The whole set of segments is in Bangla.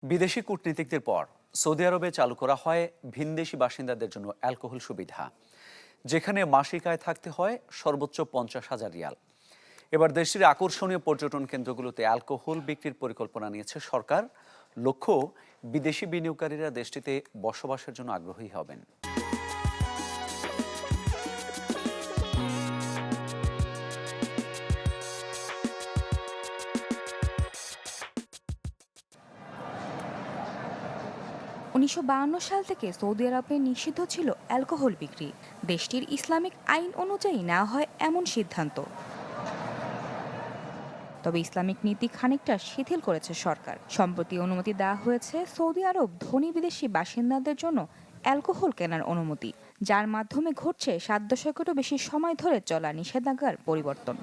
বিদেশি কূটনীতিকদের পর সৌদি আরবে চালু করা হয় ভিনদেশি বাসিন্দাদের জন্য অ্যালকোহল সুবিধা, যেখানে মাসিক আয় থাকতে হয় সর্বোচ্চ 50,000 রিয়াল। এবার দেশটির আকর্ষণীয় পর্যটন কেন্দ্রগুলোতে অ্যালকোহল বিক্রির পরিকল্পনা নিয়েছে সরকার। লক্ষ্য, বিদেশি বিনিয়োগকারীরা দেশটিতে বসবাসের জন্য আগ্রহী হবেন। ১৯৫২ সাল থেকে সৌদি আরবে নিষিদ্ধ ছিল অ্যালকোহল বিক্রি। দেশটির ইসলামিক আইন অনুযায়ী নেওয়া হয় এমন সিদ্ধান্ত। তবে ইসলামিক নীতি খানিকটা শিথিল করেছে সরকার। সম্প্রতি অনুমতি দেওয়া হয়েছে সৌদি আরব ধনী বিদেশি বাসিন্দাদের জন্য অ্যালকোহল কেনার অনুমতি, যার মাধ্যমে ঘটছে ৭ দশকেরও বেশি সময় ধরে চলা নিষেধাজ্ঞার পরিবর্তন।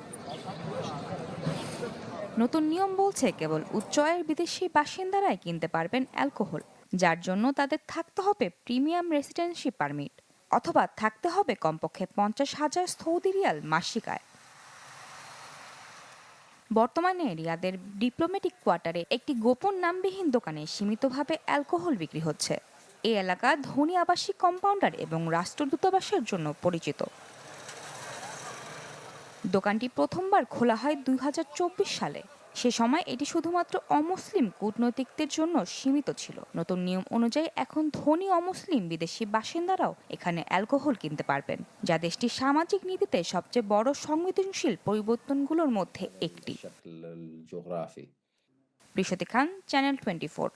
নতুন নিয়ম বলছে কেবল উচ্চ আয়ের বিদেশি বাসিন্দারাই কিনতে পারবেন অ্যালকোহল, যার জন্য তাদের থাকতে হবে প্রিমিয়াম রেসিডেন্সি পারমিট অথবা থাকতে হবে কমপক্ষে 50,000 সৌদি রিয়াল মাসিক আয়। বর্তমানে রিয়াদের ডিপ্লোম্যাটিক কোয়ার্টারে একটি গোপন নামবিহীন দোকানে সীমিতভাবে অ্যালকোহল বিক্রি হচ্ছে। এই এলাকা ধনী আবাসিক কম্পাউন্ডার এবং রাষ্ট্রদূতাবাসের জন্য পরিচিত। দোকানটি প্রথমবার খোলা হয় ২০২৪ সালে। সে সময় এটি শুধুমাত্র অমুসলিম কূটনৈতিকদের জন্য সীমিত ছিল। নতুন নিয়ম অনুযায়ী এখন ধনী অমুসলিম বিদেশি বাসিন্দারাও এখানে অ্যালকোহল কিনতে পারবেন, যা দেশটির সামাজিক নীতিতে সবচেয়ে বড় সংবেদনশীল পরিবর্তনগুলোর মধ্যে একটি। বৃষতি খান, চ্যানেল 24।